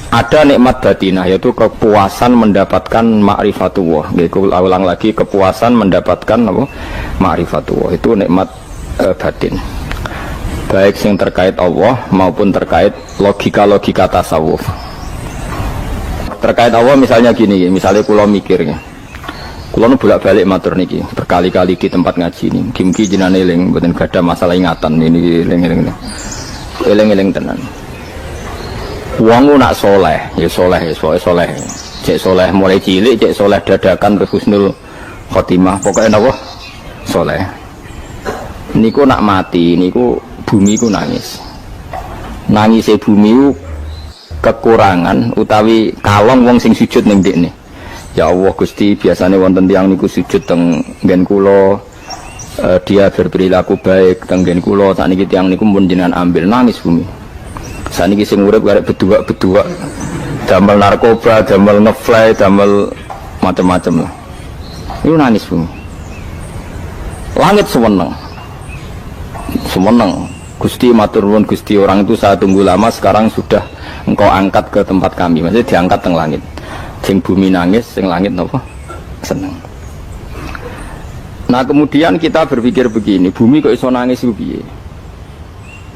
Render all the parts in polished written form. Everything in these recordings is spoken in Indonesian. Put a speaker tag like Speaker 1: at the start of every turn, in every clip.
Speaker 1: ada nikmat batinah, yaitu kepuasan mendapatkan ma'rifatullah. Aku ulang lagi, kepuasan mendapatkan apa? Ma'rifatullah. Itu nikmat batin. Baik yang terkait Allah maupun terkait logika-logika tasawuf. Terkait Allah misalnya gini, misalnya kula mikirnya. Kula nu bolak-balik matur niki, berkali-kali di tempat ngaji ini. Mugi jenengan eling, mboten gadah masalah ingatan ini eling-eling. Eling-eling tenan. Wong nak soleh, ya soleh, ya soleh. Cek soleh mulai cilik, cek soleh dadakan terus husnul khotimah. Pokoknya napa? Soleh. Niku nak mati, niku bumi ku nangis. Nangise bumi ku kekurangan utawi kalong wong sing sujud ning ndekne. Ya Allah Gusti, biasanya wonten tiyang niku sujud teng nggen kula, dia berperilaku baik teng nggen kula, sakniki tiyang niku pun jenengan ambil, nangis bumi. Saniki sing urip arek bedua-bedua, damel narkoba, damel ngefly, damel macam-macam lah. Itu nangis bumi. Langit seweneng. Seweneng. Gusti matur nuwun Gusti, orang itu saya tunggu lama, sekarang sudah engkau angkat ke tempat kami. Maksudnya diangkat teng langit. Sing bumi nangis, sing langit napa? Seneng. Nah, kemudian kita berpikir begini, bumi kok iso nangis ku piye?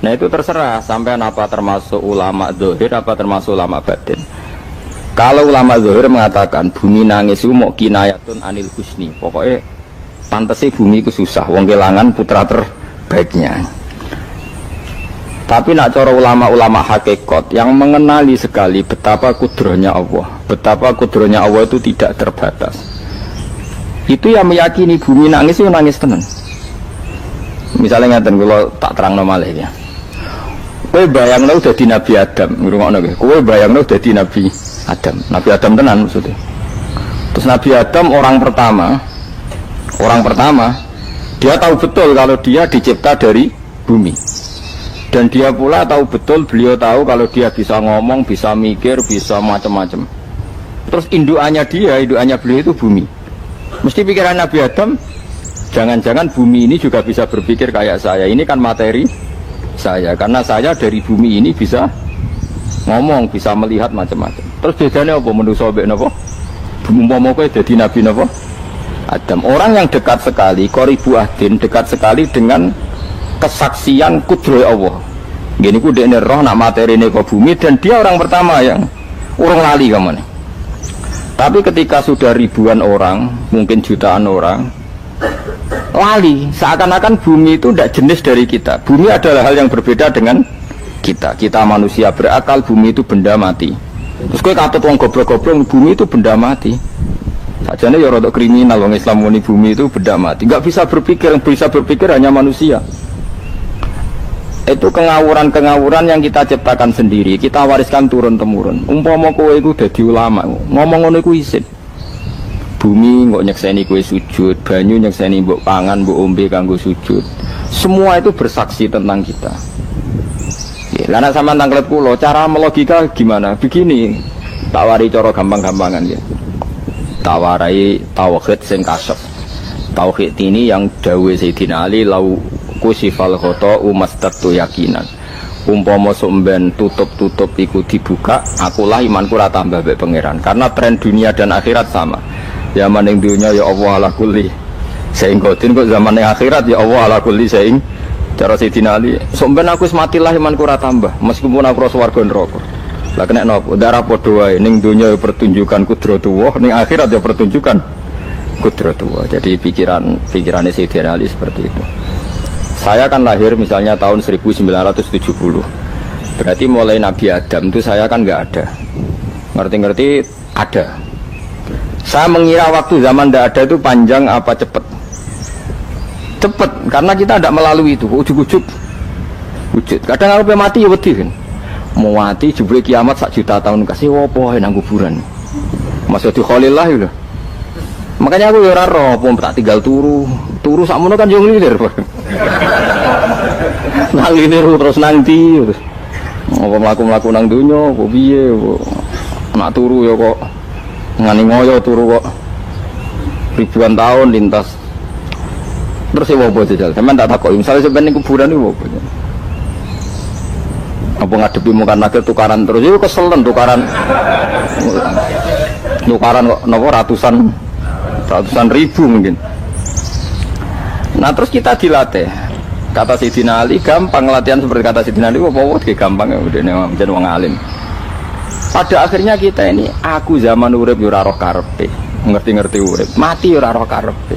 Speaker 1: Nah itu terserah sampean apa termasuk ulama zahir apa termasuk ulama batin. Kalau ulama zahir mengatakan bumi nangis itu mau kinayatun anil husni, pokoknya pantese bumi itu susah, wong kelangan putra terbaiknya. Tapi nak cara ulama-ulama hakikat yang mengenali sekali betapa kudrohnya Allah, betapa kudrohnya Allah itu tidak terbatas. Itu yang meyakini bumi nangis itu nangis tenan. Misalnya ngaten kula tak terangno malih ya. Kowe bayangno dadi Nabi Adam, ngrungokno kowe. Kowe bayangno dadi Nabi Adam. Nabi Adam tenan maksudnya. Terus Nabi Adam orang pertama, dia tahu betul kalau dia dicipta dari bumi. Dan dia pula tahu betul, beliau tahu kalau dia bisa ngomong, bisa mikir, bisa macam-macam. Terus indukannya beliau itu bumi. Mesti pikiran Nabi Adam, jangan-jangan bumi ini juga bisa berpikir kayak saya. Ini kan materi saya, karena saya dari bumi ini bisa ngomong, bisa melihat macam-macam. Terus bedanya apa manusa mbek napa? Umpama kowe dadi nabi napa? Adam. Orang yang dekat sekali, qoribu ahdin, dekat sekali dengan kesaksian kudrohe Allah. Ngene ku dekne roh nak materine kok bumi, dan dia orang pertama yang urung lali kamane. Tapi ketika sudah ribuan orang, mungkin jutaan orang lali, seakan-akan bumi itu tidak jenis dari kita. Bumi adalah hal yang berbeda dengan kita. Kita manusia berakal, bumi itu benda mati. Terus kowe katut wong goblok-goblok, bumi itu benda mati. Sajane ya rada kriminal wong Islam muni bumi itu benda mati. Enggak bisa berpikir, yang bisa berpikir hanya manusia. Itu kengawuran-kengawuran yang kita ciptakan sendiri, kita wariskan turun-temurun. Umpama kowe iku dadi ulama, ngomong ngono iku isin. Bumi nggak nyekseni kue sujud, banyu nyekseni mbok pangan, mbok ombe kanggo sujud. Semua itu bersaksi tentang kita. Karena sama tangklet kulo, cara melogika gimana? Begini, tawari cara gampang-gampangan ya. Tawarai tauhid sing kasep. Tauhid ini yang dawuh Sayyidina Ali lau kusifal khoto umastatu yakinan. Umpama somben tutup-tutup iku dibuka, akulah imanku ora tambah mbek pangeran. Karena tren dunia dan akhirat sama. Zaman yang dunia ya Allah ala kulli saing kodin, kok zaman yang akhirat ya Allah ala kulli saing. Cara Sayyidina Ali, sampeyan aku wis matilah imanku ora tambah meskipun aku ora swarga neraka. Lah kena napa? Darah padha wae, ning dunia ya pertunjukan kudratullah, ning akhirat ya pertunjukan kudratullah. Jadi pikirannya Sayyidina Ali seperti itu. Saya kan lahir misalnya tahun 1970. Berarti mulai Nabi Adam itu saya kan nggak ada. Ngerti-ngerti ada. Saya mengira waktu zaman tidak ada itu panjang apa cepat? Cepat, karena kita tidak melalui itu. Ujuk-ujuk wujud. Kadang aku mati ya wedi kan. Mau mati jebule kiamat 1 juta tahun kasih apa nang kuburan. Masuk di Khalillah itu. Makanya aku ya ora roh, tak tinggal turu sakmono kan yo nglilir. Nang nglilir terus nang ndi terus. Apa mlaku-mlaku nang donya, apa piye? Nak turu ya kok ngani ngoyo turu kok ribuan tahun lintas. Terus ya apa jajal? Sampeyan tak takoki, misale sampeyan ning kuburan niku apa? Apa ngadepi muka nakir tukaran terus itu keselen tukaran kok nopo ratusan ribu mungkin. Nah terus kita dilatih. Kata Sayyidina Ali gampang latihan seperti kata Sayyidina Ali apa gampang ya udah menjadi wong alim. Pada akhirnya kita ini aku zaman urip yo ora roh karepe, ngerti-ngerti urip, mati yo ora roh karepe.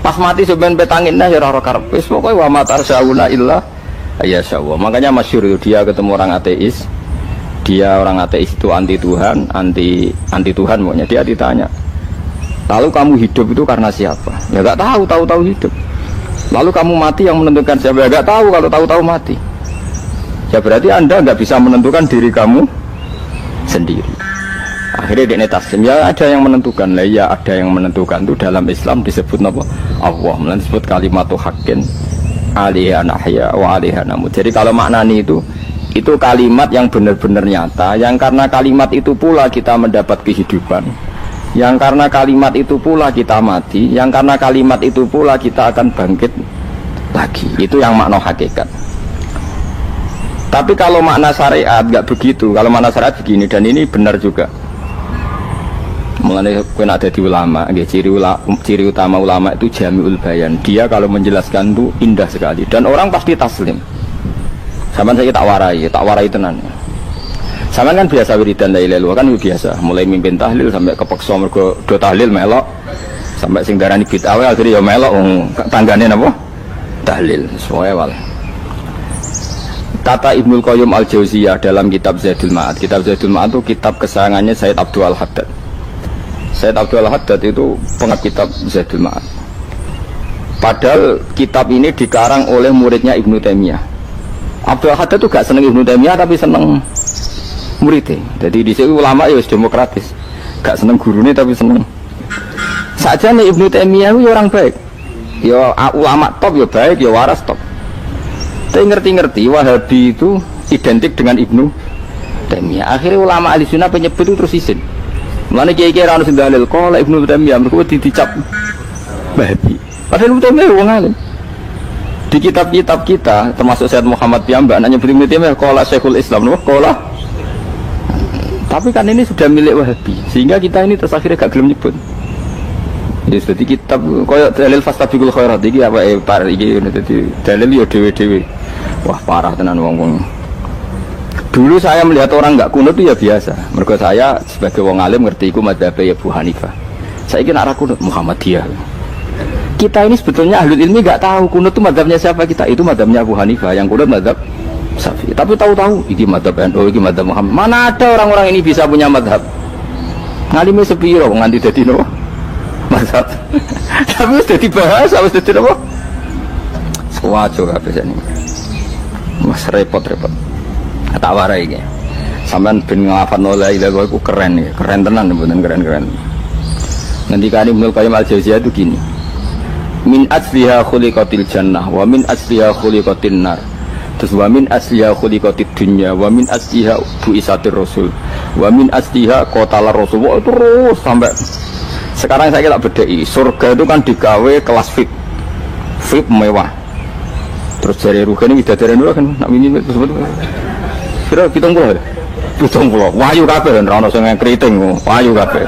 Speaker 1: Pas mati sampean petangin dah yo ora roh karepe. Pokoke wa matar sauna illa ya Allah. Makanya masyhur itu dia ketemu orang ateis. Dia orang ateis itu anti Tuhan, anti Tuhan pokoknya. Dia ditanya, lalu kamu hidup itu karena siapa? Ya enggak tahu hidup. Lalu kamu mati yang menentukan siapa? Ya enggak tahu, kalau tahu mati. Ya berarti Anda enggak bisa menentukan diri kamu sendiri. Akhirnya dia taslim, ya ada yang menentukan. Lah ya ada yang menentukan itu dalam Islam disebut apa? Allah, disebut kalimatu haqqin alaiha nahya wa alaiha namut. Jadi kalau maknani itu kalimat yang benar-benar nyata, yang karena kalimat itu pula kita mendapat kehidupan, yang karena kalimat itu pula kita mati, yang karena kalimat itu pula kita akan bangkit lagi. Itu yang makna hakikat. Tapi kalau makna syariat nggak begitu. Kalau makna syariat begini, dan ini benar juga. Mulanya kena ada di ulama, ciri utama ulama itu jami'ul bayan. Dia kalau menjelaskan itu indah sekali, dan orang pasti taslim. Sama saya tak warai tenan. Sama kan biasa wiridan la ilaha illallah kan biasa, mulai mimpin tahlil sampai kepeksa mergo do tahlil melok, sampai sing darani bid'ah akhirnya ya melok tanggane napa? Tahlil. Soale wal. Kata Ibnul Qayyim Al-Jauziyah dalam kitab Zadul Ma'ad. Kitab Zadul Ma'ad itu kitab kesayangannya Sayyid Abdul Al-Haddad. Sayyid Abdul Al-Haddad itu pengarang kitab Zadul Ma'ad. Padahal kitab ini dikarang oleh muridnya Ibnu Taimiyah. Abdul Haddad itu gak seneng Ibnu Taimiyah tapi seneng muridnya. Jadi di sini ulama ya demokratis, gak seneng gurunya tapi seneng. Saja nih Ibnu Taimiyah itu orang baik, ya ulama top ya baik, ya waras top. Tapi ngerti-ngerti Wahabi itu identik dengan Ibnu Taimiyah. Akhirnya ulama ahli sunnah penyebut itu terus izin. Mulane kiai-kiai ra ono sing dalil kok Ibnu Taimiyah mergo dicap Wahabi. Padahal Ibnu Taimiyah wong alim. Di kitab-kitab kita termasuk Syekh Muhammad Piyambak nanya Ibnu Taimiyah qala Syekhul Islam loh qala. Tapi kan ini sudah milik Wahabi sehingga kita ini terus akhirnya gak gelem nyebut. Jadi kitab koyo dalil fastabiqul khairat iki apa par iki dadi dalil yo dhewe-dhewe. Wah parah tenan wong-wong. Dulu saya melihat orang enggak kunut itu ya biasa. Mergo saya sebagai wong alim ngerti iku madzhab Abu Hanifah. Saya kira arah kunut Muhammadiyah. Kita ini sebetulnya ahlul ilmi enggak tahu kunut itu madzhabnya siapa kita. Itu madzhabnya Abu Hanifah, yang kunut madzhab Syafi'i. Tapi tahu-tahu iki madzhab NU, iki madzhab Muhammad. Mana ada orang-orang ini bisa punya madzhab? Ngalime sepiro nganti dadi nopo? Madzhab. Tapi wis dadi bahasa, wis dadi nopo? Sewajo kabeh jane. Mas repot-repot. Tak warai iki. Sampeyan ben nglafadzno la ilaha illallah iku keren ya. Keren tenan mboten keren-keren. Ngendikane Ibnu Qayyim Al-Jauziyah itu gini. Min asliha khuliqatil jannah wa min asliha khuliqatin nar. Terus wa min asliha khuliqatid dunya wa min asliha buisatir rasul wa min asliha qatalar rasul. Oh, terus sampai sekarang saya tak bedai. Surga itu kan digawe kelas VIP. VIP mewah. Terus dari rugen ini bidadari dulu kan nak wingi tersebut. Kira 70. 70. Wayu kabeh ora ono sing kriting, wayu kabeh.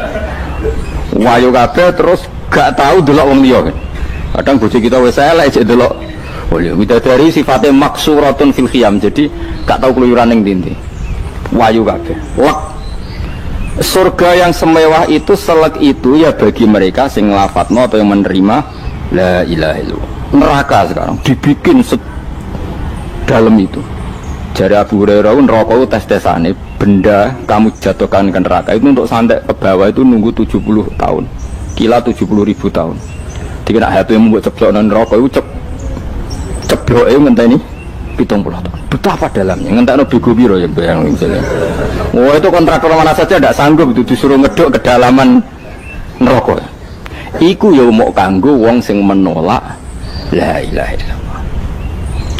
Speaker 1: Wayu kabeh terus gak tahu delok wong liya kan. Kadang bojo kita wis elek jek delok. Oh ya bidadari sifatnya maksuratun fil khiyam. Jadi gak tahu keluyuran ning ndi. Wayu kabeh. Lek surga yang semewah itu selek itu ya bagi mereka sing nglafatno atau yang menerima la ilaha illallah. Neraka sekarang dibikin dalam itu. Jari Abu Hurairah neraka itu tes-tesane benda kamu jatuhkan ke neraka itu untuk santai ke bawah itu nunggu 70 tahun. Kila 70.000 tahun. Dikira HP mu buat ceblok neraka itu ceblok itu ngenteni 70 tahun. Betapa dalamnya ngentekno bego piro ya bayang misalnya. Oh itu kontraktor mana saja tidak sanggup itu disuruh ngedok kedalaman neraka. Iku ya mau kanggo wong sing menolak la ilaha illallah.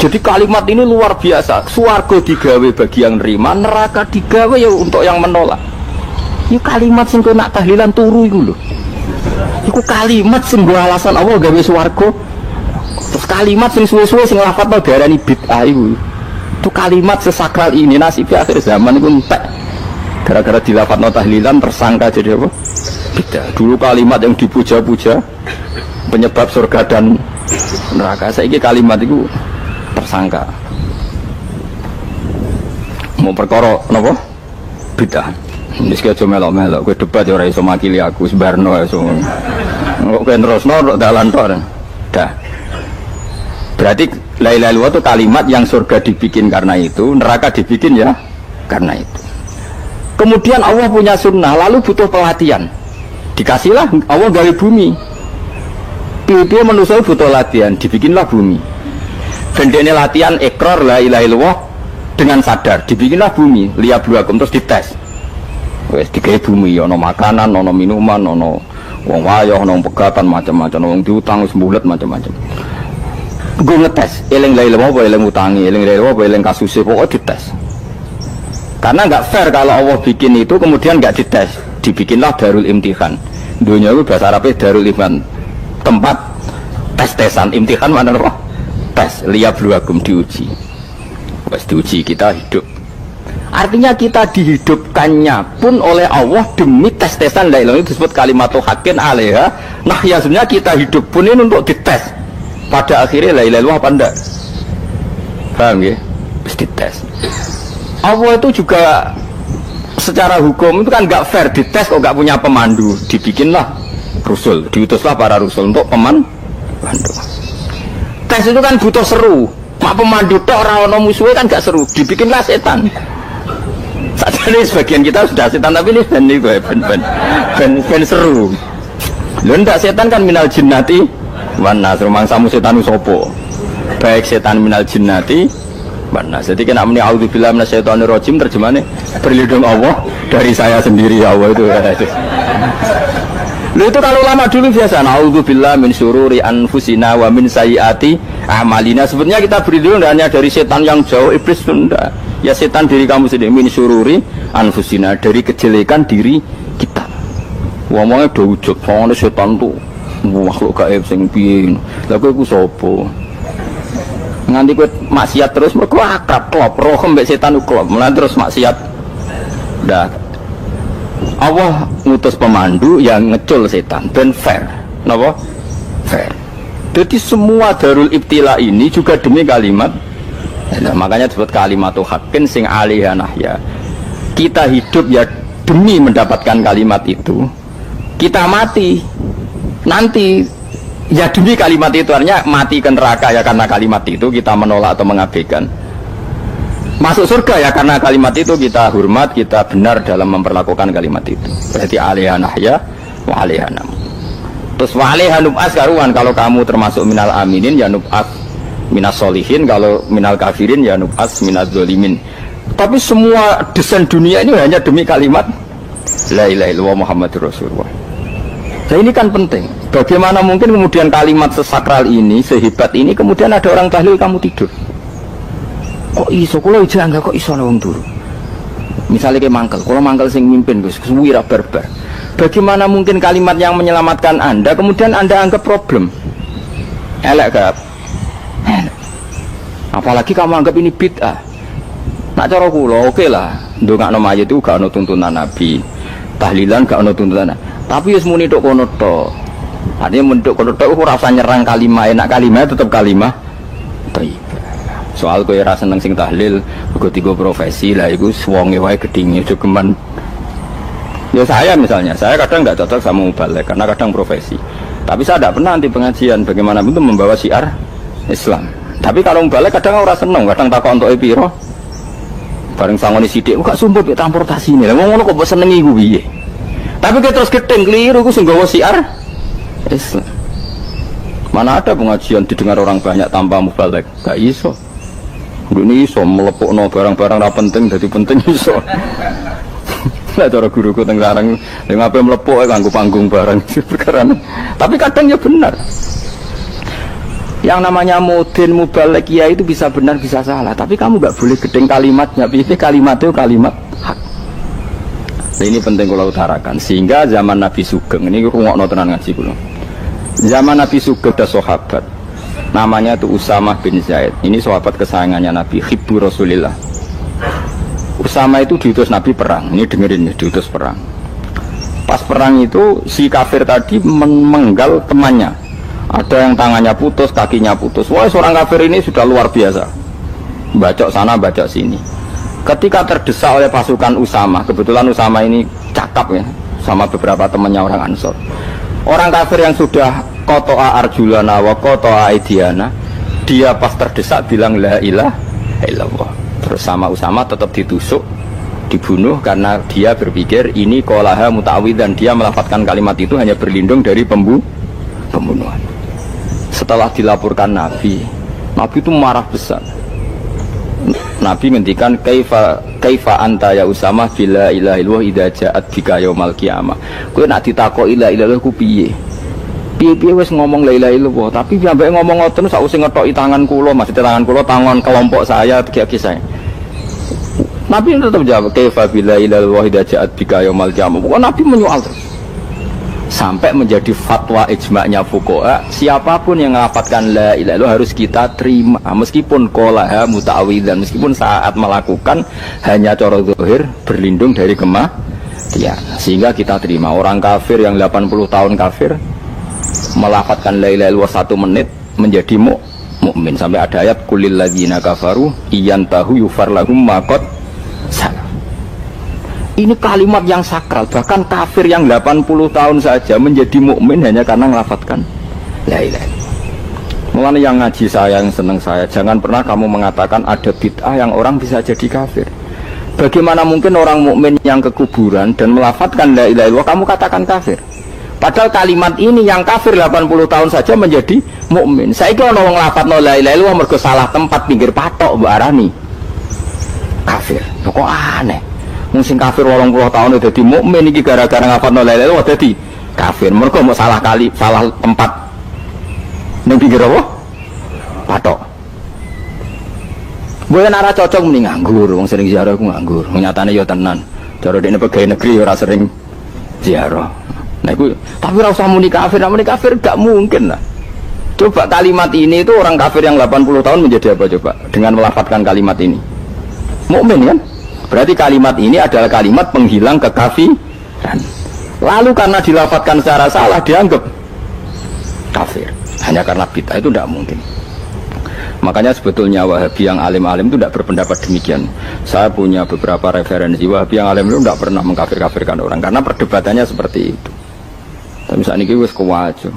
Speaker 1: Jadi kalimat ini luar biasa. Swarga digawe bagi yang nerima, neraka digawe ya untuk yang menolak. Ini kalimat sing kena tahlilan turu iku lho. Iku kalimat sing nggo alasan Allah gawe swarga. Terus kalimat sing suwe-suwe sing lafadzno diarani bid'ah iku. Itu kalimat sesakral ini nasibnya akhir zaman itu entek. Gara-gara dilafadzno tahlilan tersangka jadi apa? Beda. Dulu kalimat yang dipuja-puja penyebab surga dan neraka. Saiki kalimat itu tersangka. Mau perkara napa? Beda. Wis ki aja melok-melok, kowe debat ya ora iso makili aku sebarno iso. Kok kowe terusno dalan tok. Dah. Berarti la ilaha illallah itu kalimat yang surga dibikin karena itu, neraka dibikin ya karena itu. Kemudian Allah punya sunnah, lalu butuh pelatihan. Dikasihlah Allah dari bumi. Piye manusia butuh latihan, dibikinlah bumi. Bendene latihan ikrar la ilaha illallah dengan sadar, dibikinlah bumi, liyabluwakum terus dites. Wes digawe bumi, ono makanan, ono minuman, ono wong wayah, ono pegatan macam-macam, wong diutang wis mbulet macam-macam. Gue ngetes, eling la ilaha illallah apa eling utangi, eling la ilaha illallah apa eling kasuse, pokoknya dites. Karena nggak fair kalau Allah bikin itu kemudian nggak dites, dibikinlah darul imtihan. Dunia itu bahasa Arabnya darul imtihan, tempat tes-tesan. Imtihan mana apa? Tes, liyabluwakum, diuji. Pas diuji kita hidup. Artinya kita dihidupkannya pun oleh Allah demi tes-tesan la ilaha itu disebut kalimatul haqqin alaiha. Nah ya sebenarnya kita hidup pun ini untuk dites. Pada akhirnya la ilaha illallah apa enggak? Paham ya? Terus dites. Allah itu juga secara hukum itu kan nggak fair, dites kok nggak punya pemandu, dibikinlah rusul, diutuslah para rusul untuk pemandu. Tes itu kan butuh seru, mak pemandu tok orang ono musuhnya kan nggak seru, dibikinlah setan. Saat ini sebagian kita sudah setan tapi ini ben seru. Lo ndak setan kan minal jinnati, mana serumang samu setan usopo, baik setan minal jinnati. Nah, jadi kena muni a'udzubillahi minasyaitonir rajim terjemahnya berlindung Allah dari saya sendiri ya Allah itu. Lu itu kalau lama dulu biasa a'udzubillahi min syururi anfusina wa min sayyiati a'malina. Sebenarnya kita berlindung hanya dari setan yang jauh, iblis tunda. Ya setan diri kamu sendiri, min syururi anfusina, dari kejelekan diri kita. Ngomongnya do ujug, soalnya setan tuh makhluk gaib sing piye. Lah kowe iku sapa? Nganti kowe maksiat terus mergo akrab klop roh mbek setan klop mulai terus maksiat. Dah Allah ngutus pemandu yang ngecul setan ben fair. Napa? Fair. Jadi semua darul ibtila ini juga demi kalimat. Nah, makanya disebut kalimatul haqqin sing alaiha nahya. Kita hidup ya demi mendapatkan kalimat itu. Kita mati nanti ya demi kalimat itu, artinya mati ke neraka ya karena kalimat itu kita menolak atau mengabaikan. Masuk surga ya karena kalimat itu kita hormat, kita benar dalam memperlakukan kalimat itu. Berarti alaiha nahya wa alaiha nam. Terus wa alaiha nub'as karuan, kalau kamu termasuk minal aminin ya nub'as minas solihin, kalau minal kafirin ya nub'as minaz zolimin. Tapi semua desain dunia ini hanya demi kalimat la ilaha illallah Muhammadur Rasulullah. Nah ini kan penting. Bagaimana mungkin kemudian kalimat sesakral ini, sehebat ini, kemudian ada orang tahlil kamu tidur? Kok iso? Kalau jangga kok iso nawang turu? Misalnya kayak mangkel, kalau mangkel sing mimpin Gus, kesuwira barbar. Bagaimana mungkin kalimat yang menyelamatkan Anda kemudian Anda anggap problem? Elek gak? Apalagi kamu anggap ini bid'ah. Nak cara kula oke lah, ndongakno mayit itu gak ono tuntunan Nabi. Tahlilan gak ono tuntunan. Tapi wis muni tok kono tok. Artinya menduk kono tok ora usah nyerang kalimah, enak kalimah tetap kalimah thayyibah. Soal kowe ora seneng sing tahlil, mergo tiga profesi lah iku wonge wae gedhinge aja geman. Ya saya misalnya, saya kadang enggak cocok sama mubalek karena kadang profesi. Tapi saya tidak pernah anti pengajian bagaimana bentuk membawa syiar Islam. Tapi kalau mubalek kadang ora seneng, kadang takon entuk piro. Bareng sangone sithik kok sumput mek transportasi ini. Lah ngono kok mbok senengi ku piye? Tapi kita terus gedeng keliru ku sing gawa syiar Islam. Mana ada pengajian didengar orang banyak tanpa mubalek? Gak iso. Ini iso melepukno barang-barang ra penting dadi penting iso. Lah cara guruku teng sareng lha ngape melepuk kanggo panggung barang perkara. Tapi kadang ya benar. Yang namanya mudin mubalek ya itu bisa benar bisa salah, tapi kamu gak boleh gedeng kalimatnya. Pilih kalimat itu kalimat hak. Nah, ini penting kalau utarakan sehingga zaman Nabi Sugeng ini rungokno tenan ngaji kula. Zaman Nabi Sugeng ada sahabat Namanya tuh Usamah bin Zaid. Ini sahabat kesayangannya Nabi, hibbu Rasulillah. Usamah itu diutus Nabi perang. Ini dengerin ya, diutus perang. Pas perang itu si kafir tadi menggal temannya. Ada yang tangannya putus, kakinya putus. Wah, seorang kafir ini sudah luar biasa. Bacok sana, bacok sini. Ketika terdesak oleh pasukan Usamah, kebetulan Usamah ini cakap ya, sama beberapa temannya orang Ansor. Orang kafir yang sudah kotoa arjulana wa kotoa aidiana, dia pas terdesak bilang la ilaha illallah. Terus sama Usamah tetap ditusuk, dibunuh karena dia berpikir ini qolaha muta'awid, dan dia melafadzkan kalimat itu hanya berlindung dari pembunuhan. Setelah dilaporkan Nabi itu marah besar. Nabi ngendikan kaifa anta ya Usamah bila ilaha illallah idza ja'at bika yaumal qiyamah. Kowe nak ditakoki la ilaha illallah ku piye? Piye-piye wis ngomong la ilaha illallah, tapi sampai ngomong ngoten sakwise ngethoki tangan kula, maksudnya tangan kula tangan kelompok saya, tiga-tiga saya. Nabi tetap jawab kaifa bila ilaha illallah idza ja'at bika yaumal qiyamah. Pokoknya Nabi menyoal terus. Sampai menjadi fatwa ijma'nya fuqaha, siapapun yang melafatkan la ilaha illallah harus kita terima, meskipun qolaha muta'awidzan, meskipun saat melakukan hanya cara zahir berlindung dari kematian, sehingga kita terima. Orang kafir yang 80 tahun kafir melafatkan la ilaha illallah 1 menit menjadi mukmin. Sampai ada ayat kulil ladzina kafaru iyantahu yufar lahum ma qad salaf. Ini kalimat yang sakral, bahkan kafir yang 80 tahun saja menjadi mukmin hanya karena melafatkan la ilaha illallah. Mulanya yang ngaji saya, yang senang saya, jangan pernah kamu mengatakan ada bid'ah yang orang bisa jadi kafir. Bagaimana mungkin orang mukmin yang ke kuburan dan melafatkan la ilaha illallah kamu katakan kafir? Padahal kalimat ini yang kafir 80 tahun saja menjadi mukmin. Saiki ana wong nglafatno la ilaha illallah mergo salah tempat pinggir patok mbok arani kafir. Kok aneh. Sing kafir 80 tahun dadi mukmin iki gara-gara nglafatno la ilaha illallah dadi kafir. Mergo mau salah tempat ning pinggir apa? Patok. Boleh nara cocok mending nganggur, wong sering ziarah ku nganggur. Nyatane ya tenan. Cara dekne pegawai negeri ora sering ziarah. Nah itu, tapi ora usah muni kafir gak mungkin lah. Coba kalimat ini itu orang kafir yang 80 tahun menjadi apa coba? Dengan melafadzkan kalimat ini mukmin kan? Berarti kalimat ini adalah kalimat penghilang kekafiran. Lalu karena dilafadzkan secara salah dianggap kafir. Hanya karena bid'ah, itu tidak mungkin. Makanya sebetulnya Wahabi yang alim-alim itu tidak berpendapat demikian. Saya punya beberapa referensi Wahabi yang alim itu tidak pernah mengkafir-kafirkan orang, karena perdebatannya seperti itu. Tapi saat ini wis kuwajo.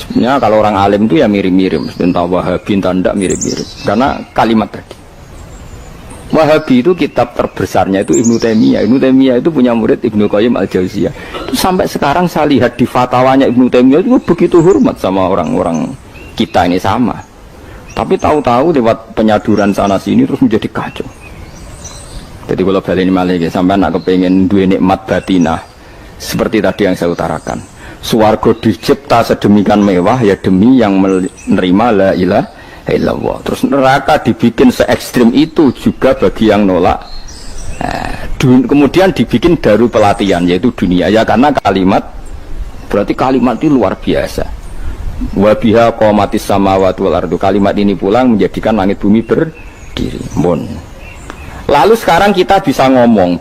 Speaker 1: Sebenarnya kalau orang alim itu ya mirip-mirip, entah Wahabi entah tidak mirip-mirip. Karena kalimat tadi. Wahabi itu kitab terbesarnya itu Ibnu Taimiyah. Ibnu Taimiyah itu punya murid Ibnu Qayyim Al-Jauziyah. Itu sampai sekarang saya lihat di fatwanya Ibnu Taimiyah itu begitu hormat sama orang-orang kita ini sama. Tapi tahu-tahu lewat penyaduran sana sini terus menjadi kacau. Jadi kalau balik ini malah sampai nak kepengen dua nikmat batinah seperti tadi yang saya utarakan. Swarga dicipta sedemikian mewah ya demi yang menerima la ilaha illallah. Terus neraka dibikin se ekstrim itu juga bagi yang nolak. Kemudian dibikin daru pelatihan yaitu dunia ya, karena kalimat berarti kalimat itu luar biasa. Wa biha qamatis samawati wal ardu. Kalimat ini pulang menjadikan langit bumi berdiri. Lalu sekarang kita bisa ngomong,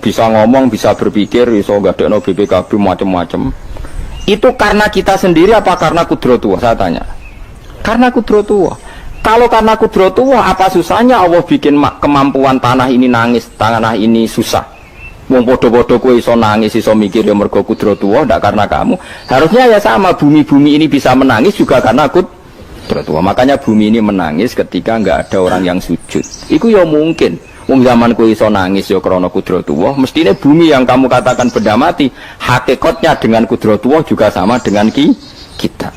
Speaker 1: bisa berpikir, bisa gadekno BPKB macam-macam. Itu karena kita sendiri apa karena kudratullah? Saya tanya. Karena kudratullah. Kalau karena kudratullah, apa susahnya Allah bikin kemampuan tanah ini nangis, tanah ini susah. Wong podo-podo kowe iso nangis, iso mikir ya mergo kudratullah, ndak karena kamu. Harusnya ya sama, bumi-bumi ini bisa menangis juga karena kudratullah. Makanya bumi ini menangis ketika enggak ada orang yang sujud. Iku ya mungkin. Wong zaman kowe iso nangis ya krana kudratullah, mestine bumi yang kamu katakan benda mati, hakikatnya dengan kudratullah juga sama dengan kita.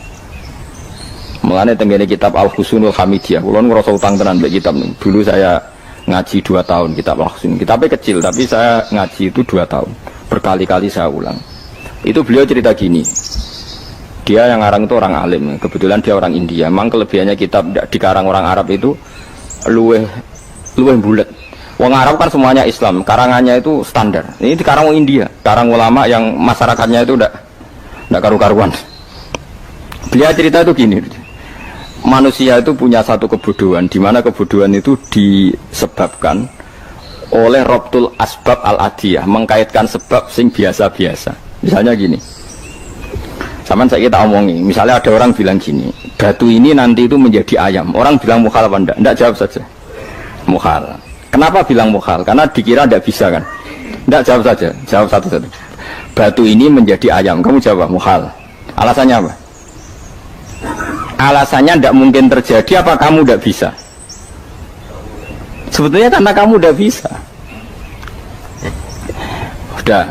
Speaker 1: Mulane tenggene kitab Al-Husunul Hamidiyah, kula ngrasa utang tenan mbek kitab niku. Dulu saya ngaji 2 tahun kitab Al-Husun. Kitabnya kecil tapi saya ngaji itu 2 tahun. Berkali-kali saya ulang. Itu beliau cerita gini. Dia yang ngarang itu orang alim, kebetulan dia orang India. Memang kelebihannya kitab dikarang orang Arab itu luweh bulet. Wong Arab kan semuanya Islam, karangannya itu standar. Ini dikarang orang India, karang ulama yang masyarakatnya itu ndak karu-karuan. Beliau cerita itu gini. manusia itu punya satu kebodohan, di mana kebodohan itu disebabkan oleh robtul asbab al-adiyah, mengkaitkan sebab sing biasa-biasa. Misalnya gini, sama saya kita omongi, misalnya ada orang bilang gini, batu ini nanti itu menjadi ayam. Orang bilang mukhal apa enggak? Enggak, jawab saja. Mukhal. Kenapa bilang mukhal? Karena dikira enggak bisa kan? Enggak, jawab saja. Jawab satu-satu. Batu ini menjadi ayam. Kamu jawab mukhal. Alasannya apa? Alasannya enggak mungkin terjadi, apa kamu enggak bisa? Sebetulnya karena kamu udah bisa. Udah.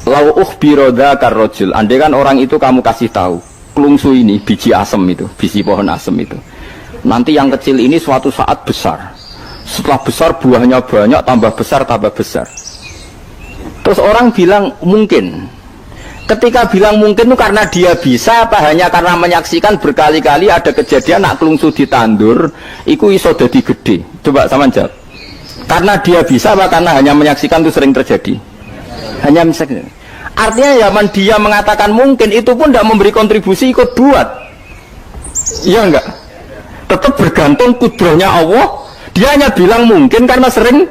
Speaker 1: Lau ukhbiro dzakar rajul. Andai kan orang itu kamu kasih tahu, klungsu ini biji asem itu, biji pohon asem itu. Nanti yang kecil ini suatu saat besar. Setelah besar buahnya banyak, tambah besar, tambah besar. Terus orang bilang mungkin. Ketika bilang mungkin itu karena dia bisa, apa hanya karena menyaksikan berkali-kali ada kejadian nak kelungsu ditandur iku iso dadi gede. Coba sama jawab. Karena dia bisa apa karena hanya menyaksikan itu sering terjadi? Hanya misalnya. Artinya zaman dia mengatakan mungkin itu pun tidak memberi kontribusi ikut buat. Iya enggak? Tetap bergantung kudrahnya Allah. Dia hanya bilang mungkin karena sering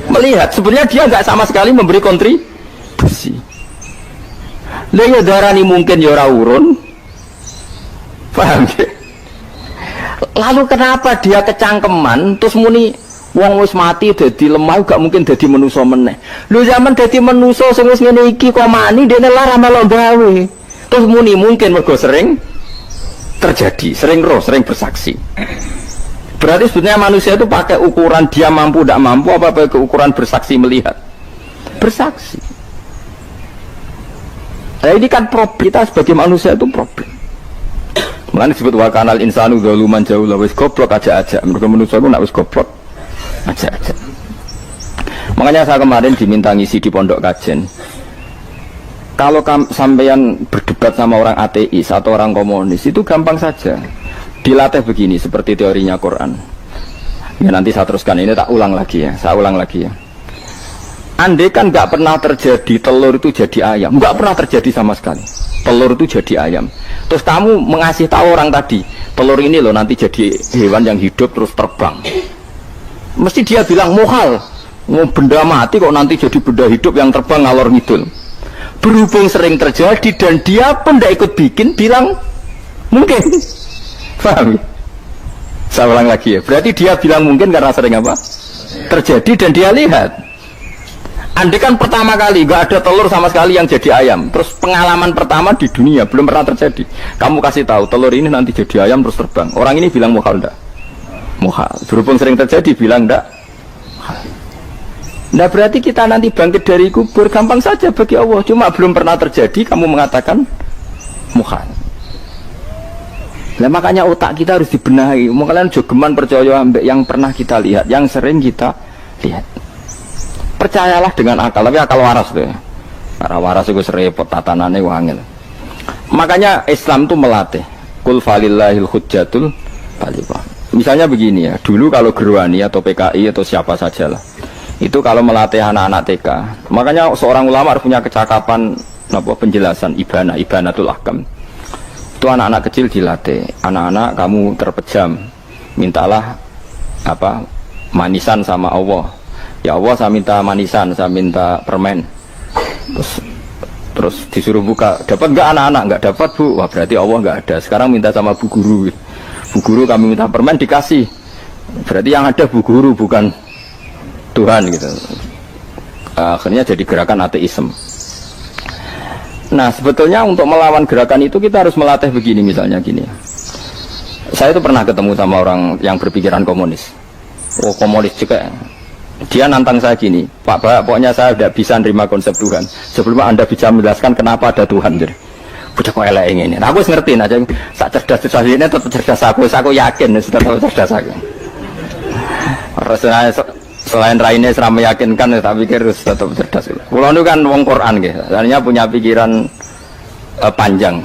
Speaker 1: melihat. Sebenarnya dia enggak sama sekali memberi kontribusi. Lha darani mungkin ya ora urun. Paham ya? Lalu kenapa dia kecangkeman terus muni wong wis mati dadi lemah gak mungkin dadi manusa meneh. Lho zaman dadi manusa sing wis ngene iki kok mani dene lara melok gawe. Terus muni mungkin mergo sering terjadi, sering roh, sering bersaksi. Berarti sebetulnya manusia itu pakai ukuran dia mampu tidak mampu apa pakai ukuran bersaksi melihat. Bersaksi. Nah ini kan problem, kita sebagai manusia itu problem. Makanya disebut wakanal insanu zaluman jauh lah, wis goblok aja-aja. Mereka manusia itu nak wis goblok aja-aja. Makanya saya kemarin diminta ngisi di pondok kajen. Kalau sampean berdebat sama orang ateis atau orang komunis itu gampang saja. Dilatih begini seperti teorinya Quran. Ya nanti saya teruskan, ini tak ulang lagi ya. Saya ulang lagi ya. Andai kan nggak pernah terjadi telur itu jadi ayam, nggak pernah terjadi sama sekali. Telur itu jadi ayam. Terus kamu mengasih tahu orang tadi, telur ini loh nanti jadi hewan yang hidup terus terbang. Mesti dia bilang mukhal, benda mati kok nanti jadi benda hidup yang terbang ngalor ngidul. Berhubung sering terjadi dan dia pun tidak ikut bikin, bilang mungkin. Paham? Saya ulang lagi ya. Berarti dia bilang mungkin karena sering apa? Terjadi dan dia lihat. Andai kan pertama kali gak ada telur sama sekali yang jadi ayam, terus pengalaman pertama di dunia belum pernah terjadi. Kamu kasih tahu telur ini nanti jadi ayam terus terbang. Orang ini bilang mukhal enggak? Mukhal. Berhubung sering terjadi bilang enggak? Nah berarti kita nanti bangkit dari kubur gampang saja bagi Allah. Cuma belum pernah terjadi kamu mengatakan mukhal. Nah makanya otak kita harus dibenahi. Kalian jogeman percaya ambek yang pernah kita lihat, yang sering kita lihat. Percayalah dengan akal, tapi akal waras deh. Para waras itu serempet tatanannya wangil. Makanya Islam itu melatih. Kul falillahil hujjatul baligha. Misalnya begini ya, dulu kalau Gerwani atau PKI atau siapa saja lah, itu kalau melatih anak-anak TK, makanya seorang ulama harus punya kecakapan penjelasan ibanatul ahkam. Itu anak-anak kecil dilatih. Anak-anak kamu terpejam, mintalah manisan sama Allah. Ya Allah saya minta manisan, saya minta permen. Terus disuruh buka, dapat nggak anak-anak? Nggak dapat bu. Wah berarti Allah nggak ada. Sekarang minta sama bu guru. Bu guru kami minta permen dikasih. Berarti yang ada bu guru bukan Tuhan gitu. Akhirnya jadi gerakan ateisme. Nah sebetulnya untuk melawan gerakan itu kita harus melatih begini misalnya gini. Saya itu pernah ketemu sama orang yang berpikiran komunis. Oh komunis juga. Dia nantang saya gini, Pak pokoknya saya tidak bisa nerima konsep Tuhan sebelum Anda bisa menjelaskan kenapa ada Tuhan. Jadi bocah kok elek ini. Nah, aku ngerti aja, sak cerdas ini tetap cerdas aku yakin tetap cerdas aku. Rasanya selain raine seram meyakinkan, tapi pikir tetap cerdas. Kulo itu kan wong Quran gitu, artinya punya pikiran panjang.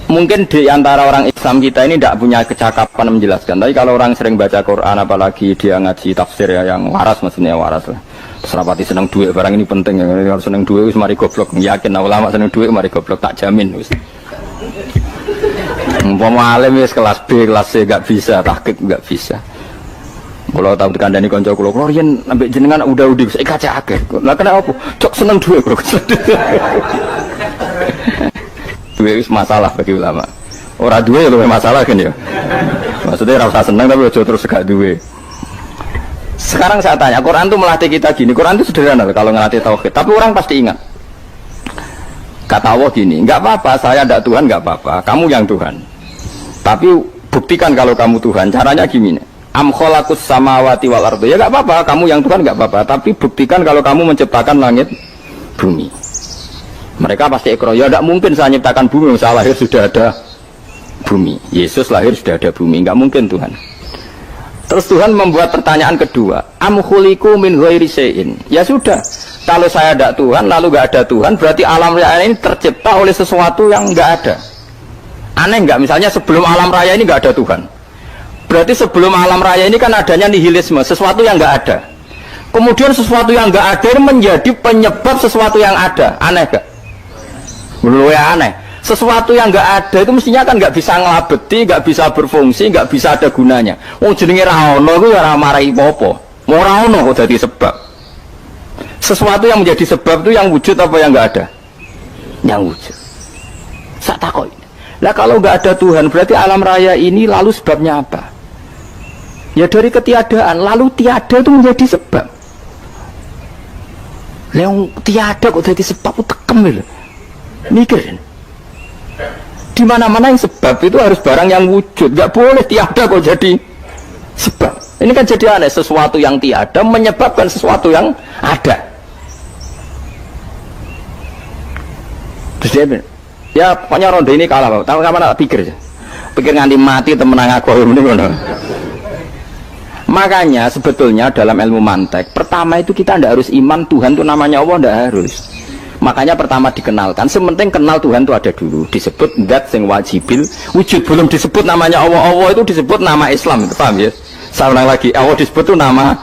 Speaker 1: Mungkin di antara orang Islam kita ini tidak punya kecakapan menjelaskan. Tapi kalau orang sering baca Quran, apalagi dia ngaji tafsir ya, yang waras maksudnya waras lah. Serapati seneng duit barang ini penting ya. Kalau seneng duit mari goblok. Yakin ulama seneng duit mari goblok tak jamin. Umpama alim wis kelas B, kelas C enggak bisa, tahqiq enggak bisa. Kalau tahu dikandani kanca kula yen ambek jenengan udah saya kaca akeh. Lah kena apa? Cok seneng duwe kula. Duwe wis masalah bagi ulama. Ora duwe ya luwih masalah kan ya. Maksudnya ora usah seneng tapi aja terus gak duwe. Sekarang saya tanya, Quran itu melatih kita gini. Quran itu sederhana kalau ngelatih tauhid, tapi orang pasti ingat. Kata Allah gini, enggak apa-apa, saya tidak Tuhan, enggak apa-apa. Kamu yang Tuhan. Tapi buktikan kalau kamu Tuhan. Caranya gini. Am khalaqus samawati wal ardi. Ya enggak apa-apa, kamu yang Tuhan enggak apa-apa, tapi buktikan kalau kamu menciptakan langit bumi. Mereka pasti ikrar, ya enggak mungkin saya menciptakan bumi, saya lahir sudah ada bumi. Yesus lahir sudah ada bumi, enggak mungkin Tuhan. Terus Tuhan membuat pertanyaan kedua, am khuliqu min ghairi syai'in. Ya sudah, kalau saya tidak Tuhan lalu enggak ada Tuhan, berarti alam raya ini tercipta oleh sesuatu yang enggak ada. Aneh enggak? Misalnya sebelum alam raya ini enggak ada Tuhan. Berarti sebelum alam raya ini kan adanya nihilisme, sesuatu yang enggak ada. Kemudian sesuatu yang enggak ada ini menjadi penyebab sesuatu yang ada. Aneh enggak? Menurut saya aneh. Sesuatu yang enggak ada itu mestinya kan enggak bisa ngelabeti, enggak bisa berfungsi, enggak bisa ada gunanya. Wong jenenge ra ono iku ya ora marai apa-apa. Mau ra ono kok dadi sebab. Sesuatu yang menjadi sebab itu yang wujud apa yang enggak ada? Yang wujud. Sak takoki. Lah kalau enggak ada Tuhan, berarti alam raya ini lalu sebabnya apa? Ya dari ketiadaan, lalu tiada itu menjadi sebab. Yang tiada kok jadi sebab itu tekem lho. Mikir. Di mana-mana yang sebab itu harus barang yang wujud, nggak boleh tiada kok jadi sebab. Ini kan jadi aneh, sesuatu yang tiada menyebabkan sesuatu yang ada. Terus dia bilang, ya pokoknya ronde ini kalah, Pak. Tahu kapan tak pikir aja. Pikir nganti mati temenang aku ini ngono. Makanya sebetulnya dalam ilmu mantek, pertama itu kita tidak harus iman Tuhan itu namanya Allah, tidak harus. Makanya pertama dikenalkan, sementing kenal Tuhan itu ada dulu. Disebut zat sing wajibil wujud, belum disebut namanya Allah. Allah itu disebut nama Islam, itu paham ya? Saya ulang lagi, Allah disebut itu nama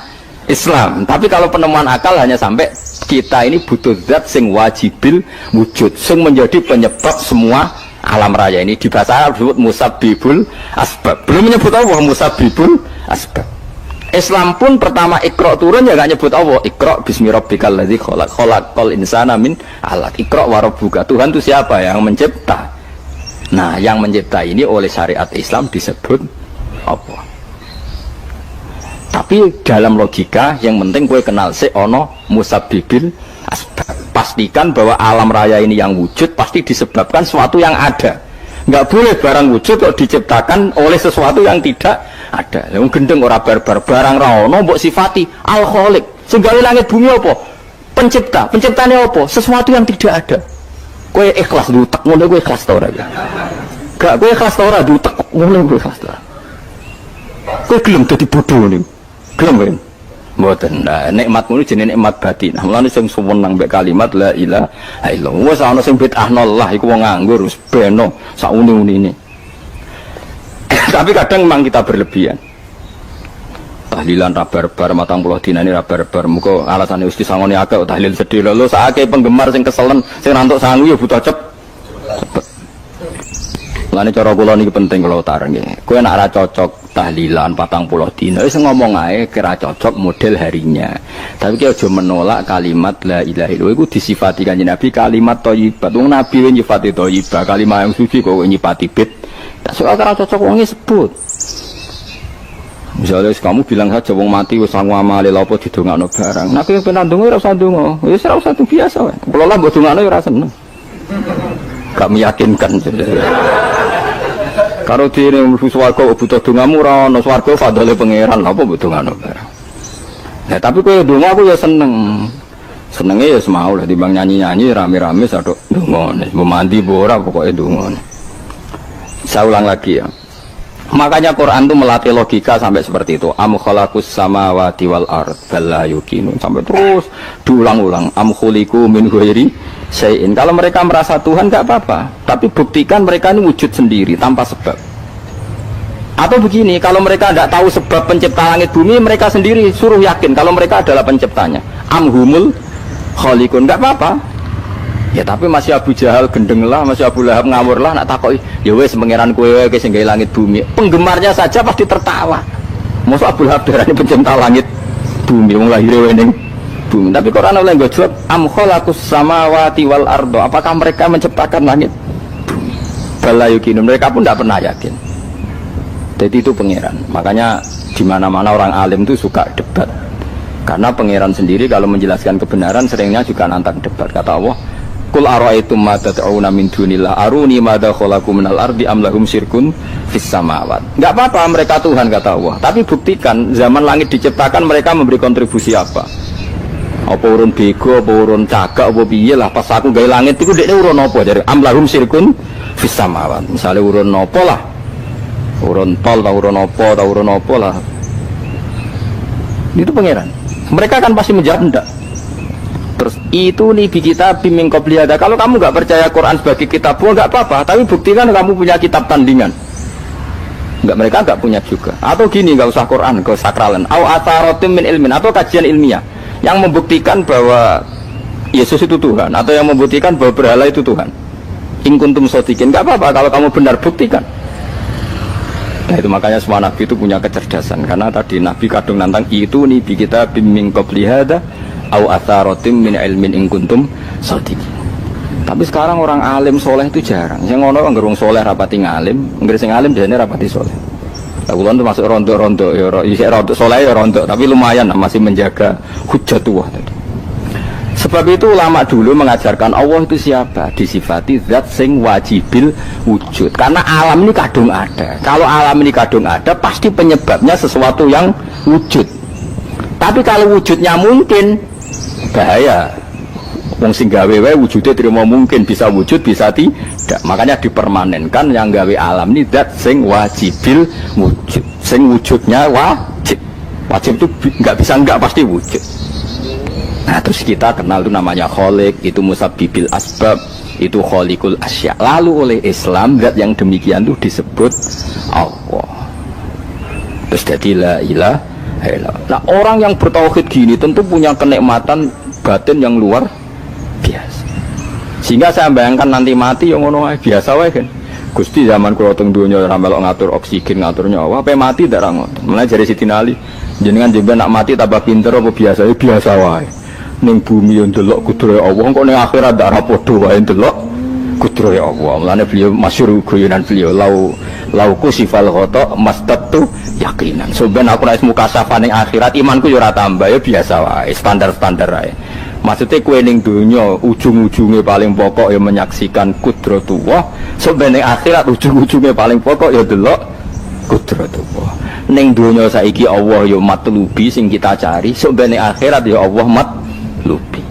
Speaker 1: Islam. Tapi kalau penemuan akal hanya sampai kita ini butuh zat sing wajibil wujud, sing menjadi penyebab semua alam raya ini. Di bahasa Arab disebut musabbibul asbab. Belum menyebut Allah musabbibul asbab. Islam pun pertama Iqra turun ya gak nyebut Allah. Iqra bismi rabbikal ladzi khalaq, khalaqal insana min 'alaq. Iqra wa rabbuka. Tuhan itu siapa? Yang mencipta. Nah, yang mencipta ini oleh syariat Islam disebut apa? Tapi dalam logika yang penting kowe kenal sik ana musabbibil asbab. Pastikan bahwa alam raya ini yang wujud pasti disebabkan sesuatu yang ada. Enggak boleh barang wujud kok diciptakan oleh sesuatu yang tidak ada. Yang gendeng ora barbar barang ra ono mbok sifati al khaliq. Sing gawe langit bumi apa? Pencipta. Penciptane apa? Sesuatu yang tidak ada. Kowe ikhlas dutek ngono kowe ikhlas ta ora? Gak kowe ikhlas ta ora dutek ngono kowe ikhlas ta. Kowe gelem dadi bodho niku. Gelem kowe. Mboten. Nah, nikmat ngono jenenge nikmat batin. Mulane sing suwenang mbek kalimat la ilaha illallah. Wes ana sing bid'ahnallah iku wong nganggur wis beno sak uni-unine. Tapi kadang memang kita berlebihan. Tahlilan rabar-bar matang puluh dina ini rabar-bar. Muka alasannya wis disangoni akeh tahlil sedih lho sakake penggemar sing keselen sing rantuk sangu ya butuh cepet. Mulane cara kula niki penting kula utara nggih. Kowe nek ora cocok tahlilan 40 dina wis ngomong ae kira cocok model harinya. Tapi ki aja menolak kalimat la ilaha illallah iku disifati Kanjeng Nabi kalimat thayyibat. Wong Nabi wis nyifati thayyibah, kalimat yang suci kok nyifati bid. Tak soal kira cocok wong sebut. Misalnya kamu bilang saja wong mati wis sangu amale lha apa didongakno barang. Nek kowe pengen ndonga ora usah ndonga. Wis ora usah biasa wae. Kula lah mbok dongakno ora seneng. Gak meyakinkan. Karo dene mlebu swarga butuh dongamu ora ono swarga fadhole pangeran apa mbok dongakno barang. Nah tapi kowe ndonga aku ya seneng. Senenge ya semau lah timbang nyanyi-nyanyi rame-rame sadok ndonga. Mbok mandi mbok ora pokoke ndonga. Saya ulang lagi ya. Makanya Quran itu melatih logika sampai seperti itu. Am khalaqus samawati wal ard bal la yuqinun. Sampai terus diulang-ulang. Am khuliqu min ghairi syai'in. Kalau mereka merasa Tuhan enggak apa-apa, tapi buktikan mereka ini wujud sendiri tanpa sebab. Atau begini, kalau mereka tidak tahu sebab pencipta langit bumi, mereka sendiri suruh yakin kalau mereka adalah penciptanya. Am humul khaliqun. Enggak apa-apa. Ya tapi masih Abu Jahal gendeng lah, masih Abu Lahab ngawur lah, nak takoki, ya wes pangeran kowe wae sing gawe langit bumi. Penggemarnya saja pasti tertawa. Masa Abu Lahab darani pencipta langit bumi, wong lahir ning bumi. Tapi Quran oleh nggo jawab, am khalaqus samawati wal ardo. Apakah mereka menciptakan langit bumi? Bala yakin, mereka pun tidak pernah yakin. Jadi itu pangeran. Makanya di mana-mana orang alim itu suka debat. Karena pangeran sendiri kalau menjelaskan kebenaran seringnya juga nantang debat. Kata Allah, "Qul ara'aytum ma tad'una min dunillah aruni madza khalaqu minal ardi am lahum syirkun fis samawat." Enggak apa-apa mereka Tuhan kata Allah, tapi buktikan zaman langit diciptakan mereka memberi kontribusi apa? Apa urun bego, apa urun cagak, apa piye lah pas aku gawe langit iku dekne urun apa dari am lahum syirkun fis samawat. Misale urun apa lah? Urun tol, urun apa lah. Itu pangeran. Mereka kan pasti menjawab enggak. Terus itu nih kita bimbing qobliyada. Kalau kamu nggak percaya Quran sebagai kitab, nggak apa-apa. Tapi buktikan kamu punya kitab tandingan. Nggak, mereka nggak punya juga. Atau gini, nggak usah Quran, nggak usah sakralan. Au atharotim min ilmin, atau kajian ilmiah yang membuktikan bahwa Yesus itu Tuhan, atau yang membuktikan bahwa berhala itu Tuhan. In kuntum shodiqin, nggak apa-apa. Kalau kamu benar buktikan. Nah itu makanya semua nabi itu punya kecerdasan, karena tadi nabi kadung nantang itu nih kita bimbing qobliyada au atharotim min ilmin in kuntum shodiqin. Tapi sekarang orang alim soleh itu jarang. Yang ngono ngerung soleh rapati ngalim, nggak sing alim jane rapati soleh. Aku tuh masuk rontok-rontok ya, isi rontok soleh ya rontok, tapi lumayan masih menjaga hujjatullah tadi. Sebab itu ulama dulu mengajarkan Allah itu siapa? Disifati zat sing wajibil wujud. Karena alam ini kadung ada. Kalau alam ini kadung ada, pasti penyebabnya sesuatu yang wujud. Tapi kalau wujudnya mungkin, bahaya. Wong sing gawe wae wujudnya terima mungkin, bisa wujud bisa tidak. Makanya dipermanenkan yang gawe alam ini zat sing wajibil wujud. Sing wujudnya wajib. Wajib itu nggak bisa nggak, pasti wujud. Nah terus kita kenal itu namanya Khaliq, itu musabbibil asbab, itu Khaliqul asya. Lalu oleh Islam zat yang demikian itu disebut Allah. Terus jadi la ilaha illallah. Nah orang yang bertauhid gini tentu punya kenikmatan batin yang luar biasa. Sehingga saya bayangkan nanti mati yang ngono biasa wae kan. Gusti zaman kula teng donya ora melok ngatur oksigen, ngatur nyawa, ape mati ndak ra ngoten. Mulai jare Sidina Ali, jenengan jenengan nak mati tambah pinter apa biasa? Ya biasa wae. Ning bumi yo ndelok kudrohe Allah, kok ning akhirat ndak ra padha wae ndelok kudrohe Allah. Mulane beliau masyhur guyonan beliau lau kusifal ghata mastatu yakinan. So ben aku nek mukasafah ning akhirat imanku yo ora tambah, ya biasa wae, standar-standar wae. Maksudnya kue ning dunia ujung-ujungnya paling pokok ya menyaksikan kudratullah. Sebenarnya akhirat ujung-ujungnya paling pokok ya delok kudratullah. Ning dunia saiki Allah ya matlubi sing kita cari. Sebenarnya akhirat ya Allah matlubi.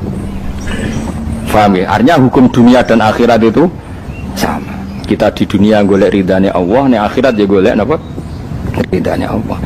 Speaker 1: Paham ya? Artinya hukum dunia dan akhirat itu sama. Kita di dunia golek ridhanya Allah, ning akhirat ya golek napa? Ridhanya Allah.